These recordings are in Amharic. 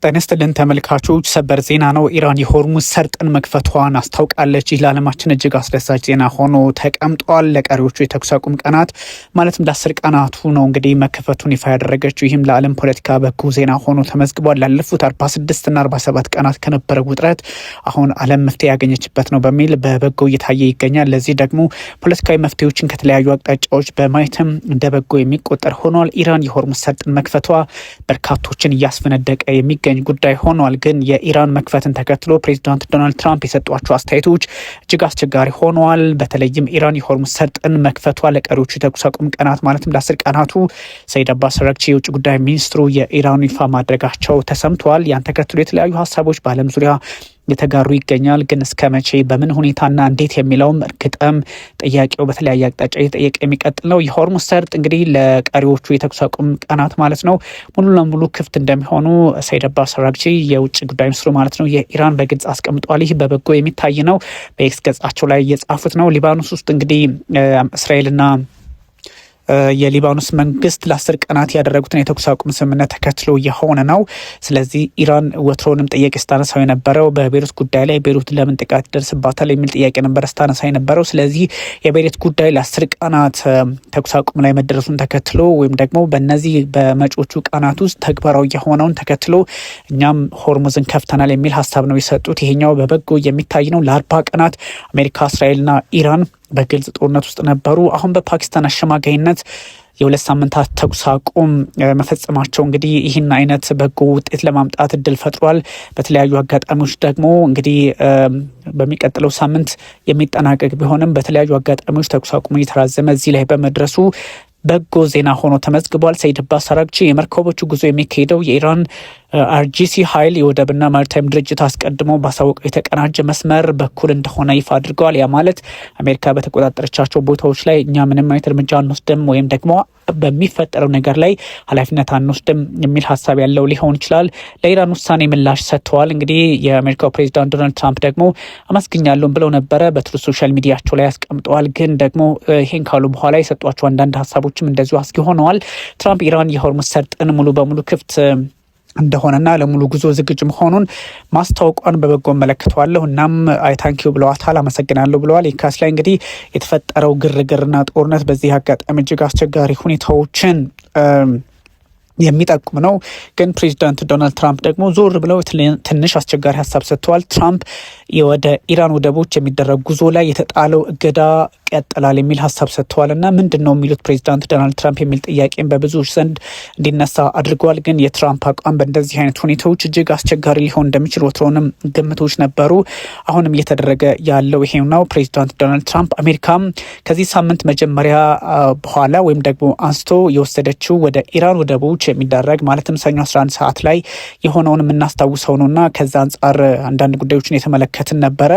ጤና ይስጥልን ተመልካቾች፣ ሰበር ዜና ነው። ኢራን የሆርሙዝ ሰርጥን መክፈቷን አስታውቃለች። ይህ ለዓለማችን እጅግ አስደሳች ዜና ሆኖ ተቀምጧል። ለቀሪዎቹ የተኩስ አቁም ቀናት ማለትም ለ10 ቀናቱ ነው እንግዲህ መከፈቱን ይፋ ያደረገችው። ይህም ለዓለም ፖለቲካ በጎ ዜና ሆኖ ተመዝግቧል። ላለፉት 46 እና 47 ቀናት ከነበረው ውጥረት አሁን ዓለም መፍትሄ ያገኘችበት ነው በሚል በበጎ እየታየ ይገኛል። ለዚህ ደግሞ ፖለቲካዊ መፍትሄዎችን ከተለያዩ አቅጣጫዎች በማየትም እንደ በጎ የሚቆጠር ሆኗል። ኢራን የሆርሙዝ ሰርጥን መክፈቷ በርካቶችን እያስፈነደቀ የሚገኝ ጉዳይ ሆኗል። ግን የኢራን መክፈትን ተከትሎ ፕሬዚዳንት ዶናልድ ትራምፕ የሰጧቸው አስተያየቶች እጅግ አስቸጋሪ ሆነዋል። በተለይም ኢራን የሆርሙዝ ሰርጥን መክፈቷ ለቀሪዎቹ የተኩስ አቁም ቀናት ማለትም ለ10 ቀናቱ ሰይድ አባስ አራግቺ የውጭ ጉዳይ ሚኒስትሩ የኢራን ይፋ ማድረጋቸው ተሰምቷል። ያን ተከትሎ የተለያዩ ሀሳቦች በዓለም ዙሪያ የተጋሩ ይገኛል። ግን እስከ መቼ በምን ሁኔታና እንዴት የሚለውም እርግጥም ጥያቄው በተለያየ አቅጣጫ እየጠየቀ የሚቀጥል ነው። የሆርሙዝ ሰርጥ እንግዲህ ለቀሪዎቹ የተኩስ አቁም ቀናት ማለት ነው ሙሉ ለሙሉ ክፍት እንደሚሆኑ ሰይድ አባስ አራግቺ የውጭ ጉዳይ ሚኒስትሩ ማለት ነው የኢራን በግልጽ አስቀምጧል። ይህ በበጎ የሚታይ ነው። በኤክስ ገጻቸው ላይ እየጻፉት ነው። ሊባኖስ ውስጥ እንግዲህ እስራኤልና የሊባኖስ መንግስት ለ10 ቀናት ያደረጉትን የተኩስ አቁም ስምምነት ተከትሎ የሆነ ነው። ስለዚህ ኢራን ወትሮንም ጥያቄ ስታነሳው የነበረው በቤሩት ጉዳይ ላይ ቤሩት ለምን ጥቃት ይደርስባታል የሚል ጥያቄ ነበር ስታነሳ የነበረው። ስለዚህ የቤሩት ጉዳይ ለ10 ቀናት ተኩስ አቁም ላይ መደረሱን ተከትሎ ወይም ደግሞ በእነዚህ በመጪዎቹ ቀናት ውስጥ ተግባራዊ የሆነውን ተከትሎ እኛም ሆርሙዝን ከፍተናል የሚል ሀሳብ ነው የሰጡት። ይሄኛው በበጎ የሚታይ ነው። ለ40 ቀናት አሜሪካ፣ እስራኤልና ኢራን በግልጽ ጦርነት ውስጥ ነበሩ። አሁን በፓኪስታን አሸማጋይነት የ2 ሳምንታት ተኩስ አቁም መፈጸማቸው እንግዲህ ይህን አይነት በጎ ውጤት ለማምጣት እድል ፈጥሯል። በተለያዩ አጋጣሚዎች ደግሞ እንግዲህ በሚቀጥለው ሳምንት የሚጠናቀቅ ቢሆንም በተለያዩ አጋጣሚዎች ተኩስ አቁሙ እየተራዘመ እዚህ ላይ በመድረሱ በጎ ዜና ሆኖ ተመዝግቧል። ሰይድ አባስ አራግቺ የመርከቦቹ ጉዞ የሚካሄደው የኢራን አርጂሲ ኃይል የወደብና ማሪታይም ድርጅት አስቀድሞ ባሳወቀው የተቀናጀ መስመር በኩል እንደሆነ ይፋ አድርገዋል። ያ ማለት አሜሪካ በተቆጣጠረቻቸው ቦታዎች ላይ እኛ ምንም አይነት እርምጃ አንወስድም ወይም ደግሞ በሚፈጠረው ነገር ላይ ኃላፊነት አንወስድም የሚል ሀሳብ ያለው ሊሆን ይችላል። ለኢራን ውሳኔ ምላሽ ሰጥተዋል። እንግዲህ የአሜሪካው ፕሬዚዳንት ዶናልድ ትራምፕ ደግሞ አመስግኛለሁም ብለው ነበረ በትሩዝ ሶሻል ሚዲያቸው ላይ ያስቀምጠዋል። ግን ደግሞ ይሄን ካሉ በኋላ የሰጧቸው አንዳንድ ሀሳቦችም እንደዚሁ አስጊ ሆነዋል። ትራምፕ ኢራን የሆርሙዝ ሰርጥን ሙሉ በሙሉ ክፍት እንደሆነና ለሙሉ ጉዞ ዝግጁ መሆኑን ማስታወቋን በበጎ መለክተዋለሁ። እናም አይታንኪው ብለዋታል፣ አመሰግናለሁ ብለዋል። የካስ ላይ እንግዲህ የተፈጠረው ግርግርና ጦርነት በዚህ አጋጣሚ እጅግ አስቸጋሪ ሁኔታዎችን የሚጠቁም ነው። ግን ፕሬዚዳንት ዶናልድ ትራምፕ ደግሞ ዞር ብለው ትንሽ አስቸጋሪ ሀሳብ ሰጥተዋል። ትራምፕ ወደ ኢራን ወደቦች የሚደረግ ጉዞ ላይ የተጣለው እገዳ ያጠላል የሚል ሀሳብ ሰጥተዋል። እና ምንድን ነው የሚሉት ፕሬዚዳንት ዶናልድ ትራምፕ የሚል ጥያቄን በብዙዎች ዘንድ እንዲነሳ አድርገዋል። ግን የትራምፕ አቋም በእንደዚህ አይነት ሁኔታዎች እጅግ አስቸጋሪ ሊሆን እንደሚችል ወትሮንም ግምቶች ነበሩ። አሁንም እየተደረገ ያለው ይሄው ነው። ፕሬዚዳንት ዶናልድ ትራምፕ አሜሪካም ከዚህ ሳምንት መጀመሪያ በኋላ ወይም ደግሞ አንስቶ የወሰደችው ወደ ኢራን ወደቦች የሚደረግ ማለትም ሰኞ 11 ሰዓት ላይ የሆነውን የምናስታውሰው ነውና ከዛ አንጻር አንዳንድ ጉዳዮችን የተመለከትን ነበረ።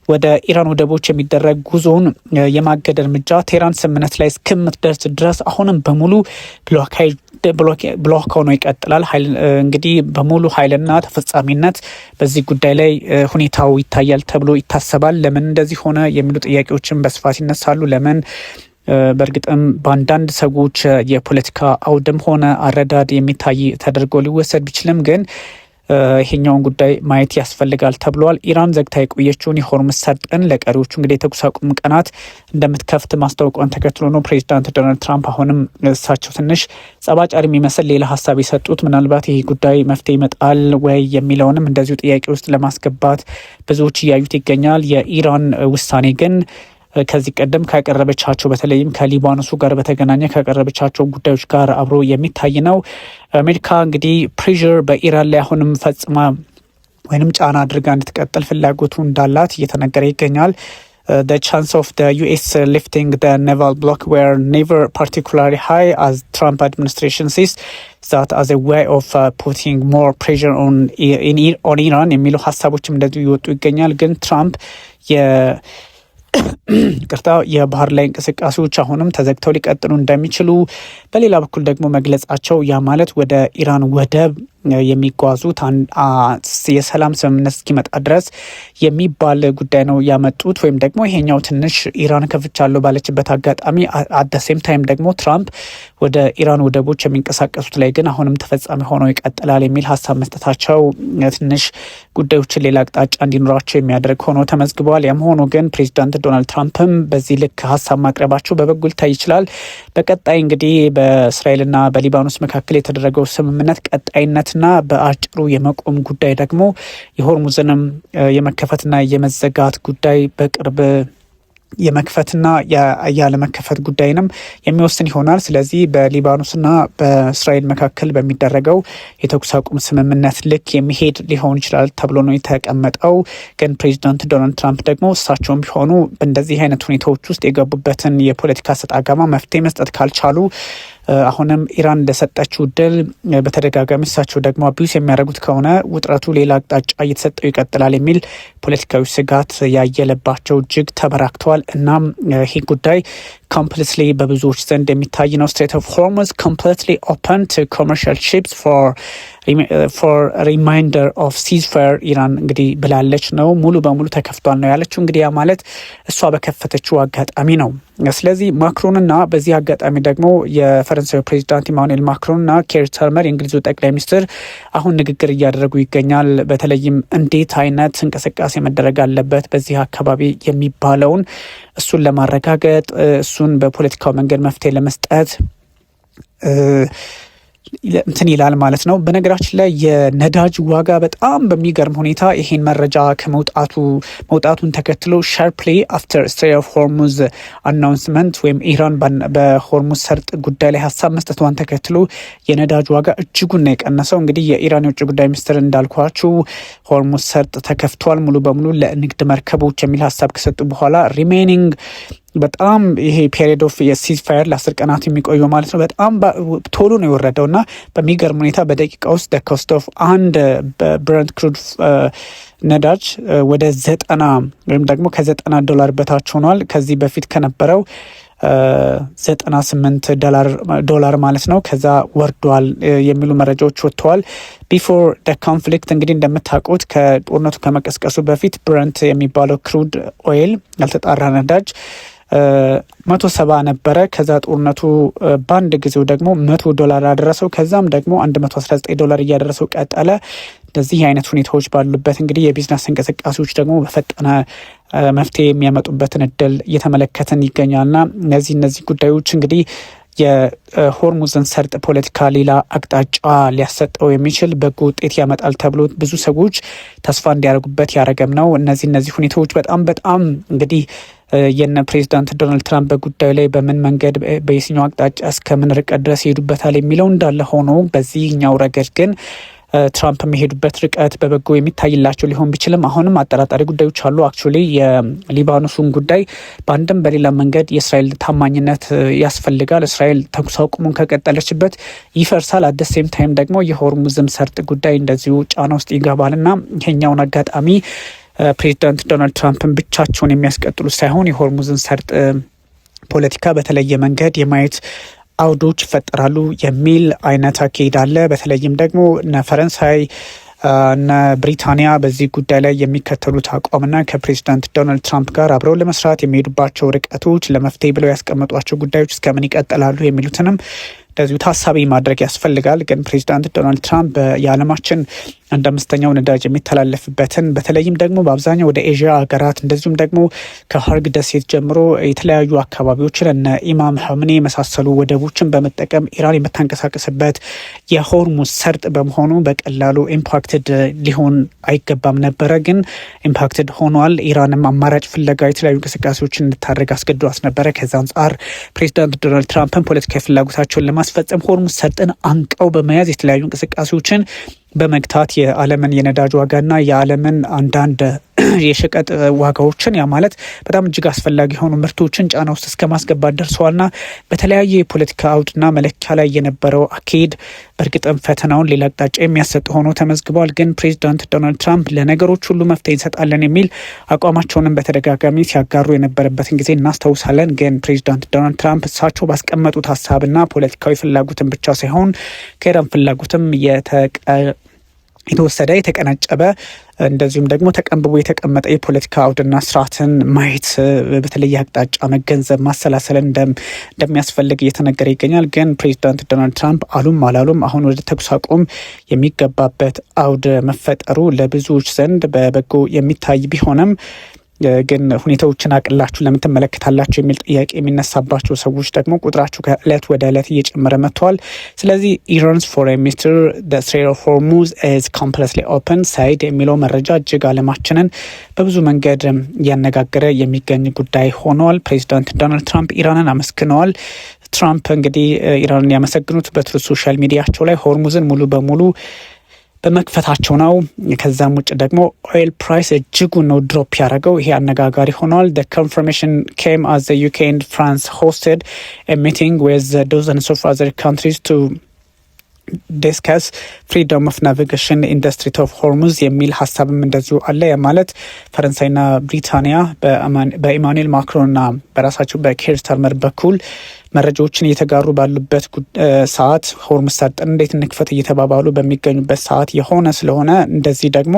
ወደ ኢራን ወደቦች የሚደረግ ጉዞውን የማገድ እርምጃ ቴህራን ስምምነት ላይ እስከምትደርስ ድረስ አሁንም በሙሉ ብሎክ ሆኖ ይቀጥላል። እንግዲህ በሙሉ ኃይልና ተፈጻሚነት በዚህ ጉዳይ ላይ ሁኔታው ይታያል ተብሎ ይታሰባል። ለምን እንደዚህ ሆነ የሚሉ ጥያቄዎችን በስፋት ይነሳሉ። ለምን በእርግጥም በአንዳንድ ሰዎች የፖለቲካ አውድም ሆነ አረዳድ የሚታይ ተደርጎ ሊወሰድ ቢችልም ግን ይሄኛውን ጉዳይ ማየት ያስፈልጋል ተብሏል። ኢራን ዘግታ የቆየችውን የሆርሙዝ ሰርጥን ለቀሪዎቹ እንግዲህ የተኩስ አቁም ቀናት እንደምትከፍት ማስታወቋን ተከትሎ ነው ፕሬዚዳንት ዶናልድ ትራምፕ አሁንም እሳቸው ትንሽ ጸባጫሪ የሚመስል ሌላ ሀሳብ የሰጡት። ምናልባት ይህ ጉዳይ መፍትሄ ይመጣል ወይ የሚለውንም እንደዚሁ ጥያቄ ውስጥ ለማስገባት ብዙዎች እያዩት ይገኛል። የኢራን ውሳኔ ግን ከዚህ ቀደም ካቀረበቻቸው በተለይም ከሊባኖሱ ጋር በተገናኘ ካቀረበቻቸው ጉዳዮች ጋር አብሮ የሚታይ ነው። አሜሪካ እንግዲህ ፕሬዠር በኢራን ላይ አሁንም ፈጽማ ወይንም ጫና አድርጋ እንድትቀጥል ፍላጎቱ እንዳላት እየተነገረ ይገኛል። The chance of the US lifting the naval block were never particularly high, as Trump administration sees that as a way of putting more pressure on Iran የሚሉ ሀሳቦችም እንደዚሁ ይወጡ ይገኛል። ግን ትራምፕ ቅርታ የባህር ላይ እንቅስቃሴዎች አሁንም ተዘግተው ሊቀጥሉ እንደሚችሉ በሌላ በኩል ደግሞ መግለጻቸው ያ ማለት ወደ ኢራን ወደብ የሚጓዙት የሰላም ስምምነት እስኪመጣ ድረስ የሚባል ጉዳይ ነው ያመጡት። ወይም ደግሞ ይሄኛው ትንሽ ኢራን ከፍቻለሁ ባለችበት አጋጣሚ አደሴም ታይም ደግሞ ትራምፕ ወደ ኢራን ወደቦች የሚንቀሳቀሱት ላይ ግን አሁንም ተፈጻሚ ሆነው ይቀጥላል የሚል ሀሳብ መስጠታቸው ትንሽ ጉዳዮችን ሌላ አቅጣጫ እንዲኖራቸው የሚያደርግ ሆኖ ተመዝግበዋል። ያም ሆኖ ግን ፕሬዚዳንት ዶናልድ ትራምፕም በዚህ ልክ ሀሳብ ማቅረባቸው በበጎ ሊታይ ይችላል። በቀጣይ እንግዲህ በእስራኤልና በሊባኖስ መካከል የተደረገው ስምምነት ቀጣይነትና በአጭሩ የመቆም ጉዳይ ደግሞ የሆርሙዝንም የመከፈትና የመዘጋት ጉዳይ በቅርብ የመክፈትና ያለመከፈት ጉዳይንም የሚወስን ይሆናል። ስለዚህ በሊባኖስና በእስራኤል መካከል በሚደረገው የተኩስ አቁም ስምምነት ልክ የሚሄድ ሊሆን ይችላል ተብሎ ነው የተቀመጠው። ግን ፕሬዚዳንት ዶናልድ ትራምፕ ደግሞ እሳቸውም ቢሆኑ በእንደዚህ አይነት ሁኔታዎች ውስጥ የገቡበትን የፖለቲካ ሰጣ ገባ መፍትሄ መስጠት ካልቻሉ አሁንም ኢራን እንደሰጠችው ድል በተደጋጋሚ እሳቸው ደግሞ አቢዩስ የሚያደርጉት ከሆነ ውጥረቱ ሌላ አቅጣጫ እየተሰጠው ይቀጥላል የሚል ፖለቲካዊ ስጋት ያየለባቸው እጅግ ተበራክተዋል። እናም ይህ ጉዳይ ኮምፕሊትሊ በብዙዎች ዘንድ የሚታይ ነው። ስትሬት ኦፍ ሆርሙዝ ኮምፕሊትሊ ኦፐን ቱ ኮመርሻል ሺፕስ ፎር ሪማይንደር ኦፍ ሲዝፋየር ኢራን እንግዲህ ብላለች ነው። ሙሉ በሙሉ ተከፍቷል ነው ያለችው። እንግዲህ ያ ማለት እሷ በከፈተችው አጋጣሚ ነው። ስለዚህ ማክሮንና በዚህ አጋጣሚ ደግሞ የፈረንሳዊ ፕሬዚዳንት ኢማኑኤል ማክሮንና ኬር ስታርመር የእንግሊዙ ጠቅላይ ሚኒስትር አሁን ንግግር እያደረጉ ይገኛል። በተለይም እንዴት አይነት እንቅስቃሴ መደረግ አለበት በዚህ አካባቢ የሚባለውን እሱን ለማረጋገጥ እሱን በፖለቲካው መንገድ መፍትሄ ለመስጠት እንትን ይላል ማለት ነው። በነገራችን ላይ የነዳጅ ዋጋ በጣም በሚገርም ሁኔታ ይሄን መረጃ መውጣቱን ተከትሎ ሻርፕሊ አፍተር ስትሬት ኦፍ ሆርሙዝ አናውንስመንት ወይም ኢራን በሆርሙዝ ሰርጥ ጉዳይ ላይ ሀሳብ መስጠቷን ተከትሎ የነዳጅ ዋጋ እጅጉን ነው የቀነሰው። እንግዲህ የኢራን የውጭ ጉዳይ ሚኒስትር እንዳልኳችሁ ሆርሙዝ ሰርጥ ተከፍቷል ሙሉ በሙሉ ለንግድ መርከቦች የሚል ሀሳብ ከሰጡ በኋላ ሪሜኒንግ በጣም ይሄ ፔሪድ ኦፍ የሲዝ ፋየር ለ10 ቀናት የሚቆየው ማለት ነው በጣም ቶሎ ነው የወረደው እና በሚገርም ሁኔታ በደቂቃ ውስጥ ኮስት ኦፍ አንድ ብረንት ክሩድ ነዳጅ ወደ 90 ወይም ደግሞ $90 በታች ሆኗል። ከዚህ በፊት ከነበረው $98 ማለት ነው ከዛ ወርዷል የሚሉ መረጃዎች ወጥተዋል። ቢፎር ደ ኮንፍሊክት እንግዲህ እንደምታውቁት ከጦርነቱ ከመቀስቀሱ በፊት ብረንት የሚባለው ክሩድ ኦይል ያልተጣራ ነዳጅ 170 ነበረ። ከዛ ጦርነቱ በአንድ ጊዜው ደግሞ $100 አደረሰው። ከዛም ደግሞ $119 እያደረሰው ቀጠለ። እንደዚህ አይነት ሁኔታዎች ባሉበት እንግዲህ የቢዝነስ እንቅስቃሴዎች ደግሞ በፈጠነ መፍትሄ የሚያመጡበትን እድል እየተመለከትን ይገኛልና እነዚህ ጉዳዮች እንግዲህ የሆርሙዝን ሰርጥ ፖለቲካ ሌላ አቅጣጫ ሊያሰጠው የሚችል በጎ ውጤት ያመጣል ተብሎ ብዙ ሰዎች ተስፋ እንዲያደርጉበት ያደረገም ነው። እነዚህ ሁኔታዎች በጣም እንግዲህ የነ ፕሬዚዳንት ዶናልድ ትራምፕ በጉዳዩ ላይ በምን መንገድ በየትኛው አቅጣጫ እስከምን ርቀት ድረስ ይሄዱበታል የሚለው እንዳለ ሆኖ በዚህኛው ረገድ ግን ትራምፕ የሚሄዱበት ርቀት በበጎ የሚታይላቸው ሊሆን ቢችልም አሁንም አጠራጣሪ ጉዳዮች አሉ። አክቹዋሊ የሊባኖሱን ጉዳይ በአንድም በሌላ መንገድ የእስራኤል ታማኝነት ያስፈልጋል። እስራኤል ተኩስ አቁሙን ከቀጠለችበት ይፈርሳል። አደሴም ታይም ደግሞ የሆርሙዝም ሰርጥ ጉዳይ እንደዚሁ ጫና ውስጥ ይገባልና ይሄኛውን አጋጣሚ ፕሬዚዳንት ዶናልድ ትራምፕን ብቻቸውን የሚያስቀጥሉ ሳይሆን የሆርሙዝን ሰርጥ ፖለቲካ በተለየ መንገድ የማየት አውዶች ይፈጠራሉ የሚል አይነት አካሄድ አለ። በተለይም ደግሞ እነ ፈረንሳይ እነ ብሪታንያ በዚህ ጉዳይ ላይ የሚከተሉት አቋምና ከፕሬዚዳንት ዶናልድ ትራምፕ ጋር አብረው ለመስራት የሚሄዱባቸው ርቀቶች ለመፍትሄ ብለው ያስቀመጧቸው ጉዳዮች እስከምን ይቀጥላሉ የሚሉትንም እንደዚሁ ታሳቢ ማድረግ ያስፈልጋል። ግን ፕሬዚዳንት ዶናልድ ትራምፕ የዓለማችን 1/5 ነዳጅ የሚተላለፍበትን በተለይም ደግሞ በአብዛኛው ወደ ኤዥያ ሀገራት እንደዚሁም ደግሞ ከሀርግ ደሴት ጀምሮ የተለያዩ አካባቢዎችን እነ ኢማም ሐምኔ የመሳሰሉ ወደቦችን በመጠቀም ኢራን የምታንቀሳቀስበት የሆርሙዝ ሰርጥ በመሆኑ በቀላሉ ኢምፓክትድ ሊሆን አይገባም ነበረ። ግን ኢምፓክትድ ሆኗል። ኢራንም አማራጭ ፍለጋ የተለያዩ እንቅስቃሴዎችን እንድታደርግ አስገድዷት ነበረ። ከዛ አንጻር ፕሬዚዳንት ዶናልድ ትራምፕን ፖለቲካዊ ፍላጎታቸውን ለማስፈጸም ሆርሙዝ ሰርጥን አንቀው በመያዝ የተለያዩ እንቅስቃሴዎችን በመግታት የዓለምን የነዳጅ ዋጋና የዓለምን አንዳንድ የሸቀጥ ዋጋዎችን ያ ማለት በጣም እጅግ አስፈላጊ የሆኑ ምርቶችን ጫና ውስጥ እስከ ማስገባት ደርሰዋልና በተለያየ የፖለቲካ አውድና መለኪያ ላይ የነበረው አካሄድ በእርግጥም ፈተናውን ሌላ አቅጣጫ የሚያሰጥ ሆኖ ተመዝግቧል። ግን ፕሬዚዳንት ዶናልድ ትራምፕ ለነገሮች ሁሉ መፍትሄ እንሰጣለን የሚል አቋማቸውንም በተደጋጋሚ ሲያጋሩ የነበረበትን ጊዜ እናስታውሳለን። ግን ፕሬዚዳንት ዶናልድ ትራምፕ እሳቸው ባስቀመጡት ሀሳብና ፖለቲካዊ ፍላጎትን ብቻ ሳይሆን ከኢራን ፍላጎትም የተወሰደ የተቀነጨበ እንደዚሁም ደግሞ ተቀንብቦ የተቀመጠ የፖለቲካ አውድና ስርዓትን ማየት በተለየ አቅጣጫ መገንዘብ ማሰላሰልን እንደሚያስፈልግ እየተነገረ ይገኛል። ግን ፕሬዚዳንት ዶናልድ ትራምፕ አሉም አላሉም አሁን ወደ ተኩስ አቁም የሚገባበት አውድ መፈጠሩ ለብዙዎች ዘንድ በበጎ የሚታይ ቢሆንም ግን ሁኔታዎችን አቅላችሁ ለምን ትመለከታላችሁ የሚል ጥያቄ የሚነሳባቸው ሰዎች ደግሞ ቁጥራቸው ከእለት ወደ እለት እየጨመረ መጥተዋል። ስለዚህ ኢራንስ ፎሬን ሚኒስትር the Strait of Hormuz is completely open ሳይድ የሚለው መረጃ እጅግ ዓለማችንን በብዙ መንገድ እያነጋገረ የሚገኝ ጉዳይ ሆኗል። ፕሬዚዳንት ዶናልድ ትራምፕ ኢራንን አመስግነዋል። ትራምፕ እንግዲህ ኢራንን ያመሰግኑት በትሩዝ ሶሻል ሚዲያቸው ላይ ሆርሙዝን ሙሉ በሙሉ በመክፈታቸው ነው። ከዛም ውጭ ደግሞ ኦይል ፕራይስ እጅጉን ነው ድሮፕ ያደረገው። ይሄ አነጋጋሪ ሆኗል። the confirmation came as the UK and France hosted a meeting with dozens of other countries to ዲስከስ ፍሪደም ኦፍ ናቪጌሽን ኢንዱስትሪ ኦፍ ሆርሙዝ የሚል ሀሳብም እንደዚሁ አለ። ማለት ፈረንሳይና ብሪታንያ በኢማኑኤል ማክሮንና በራሳቸው በኬር ስታርመር በኩል መረጃዎችን እየተጋሩ ባሉበት ሰዓት ሆርሙዝ ሰርጥን እንዴት እንክፈት እየተባባሉ በሚገኙበት ሰዓት የሆነ ስለሆነ እንደዚህ ደግሞ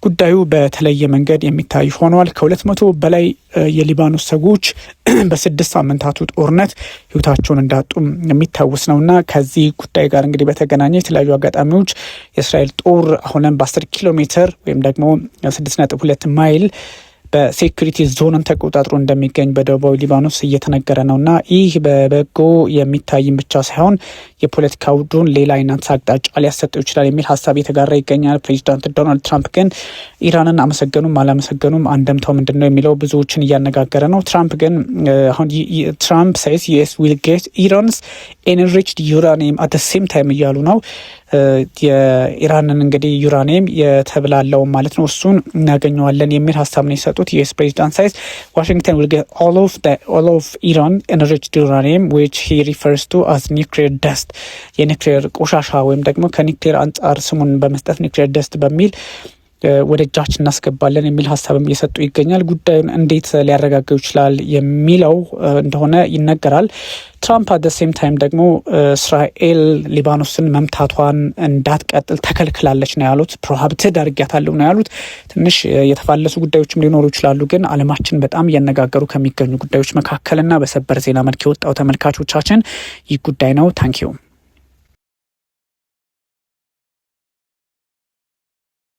ጉዳዩ በተለየ መንገድ የሚታይ ሆኗል። ከ200 በላይ የሊባኖስ ሰዎች በ6 ሳምንታቱ ጦርነት ህይወታቸውን እንዳጡም የሚታወስ ነውና ከዚህ ጉዳይ ጋር እንግዲህ በተገናኘ የተለያዩ አጋጣሚዎች የእስራኤል ጦር አሁንም በ10 ኪሎ ሜትር ወይም ደግሞ 6.2 ማይል በሴኩሪቲ ዞንን ተቆጣጥሮ እንደሚገኝ በደቡባዊ ሊባኖስ እየተነገረ ነውና ይህ በበጎ የሚታይም ብቻ ሳይሆን የፖለቲካ ውዱን ሌላ አይነት አቅጣጫ ሊያሰጠው ይችላል የሚል ሀሳብ የተጋራ ይገኛል። ፕሬዚዳንት ዶናልድ ትራምፕ ግን ኢራንን አመሰገኑም አላመሰገኑም አንደምታው ምንድነው የሚለው ብዙዎችን እያነጋገረ ነው። ትራምፕ ግን አሁን ትራምፕ says US will get Iran's enriched uranium at the same time እያሉ ነው። የኢራንን እንግዲህ ዩራኒየም የተብላለው ማለት ነው እሱን እናገኘዋለን የሚል ሀሳብ ነው የሰጡት። ዩኤስ ፕሬዚዳንት ሳይዝ ዋሽንግተን will get all of Iran enriched uranium which he refers to as nuclear dust የኒክሌር ቆሻሻ ወይም ደግሞ ከኒክሌር አንጻር ስሙን በመስጠት ኒክሌር ደስት በሚል ወደ እጃችን እናስገባለን የሚል ሀሳብም እየሰጡ ይገኛል። ጉዳዩን እንዴት ሊያረጋገው ይችላል የሚለው እንደሆነ ይነገራል። ትራምፕ አት ሴም ታይም ደግሞ እስራኤል ሊባኖስን መምታቷን እንዳትቀጥል ተከልክላለች ነው ያሉት። ፕሮሃብትድ አድርጊያታለሁ ነው ያሉት። ትንሽ የተፋለሱ ጉዳዮችም ሊኖሩ ይችላሉ። ግን ዓለማችን በጣም እያነጋገሩ ከሚገኙ ጉዳዮች መካከልና በሰበር ዜና መልክ የወጣው ተመልካቾቻችን ይህ ጉዳይ ነው። ታንኪዩ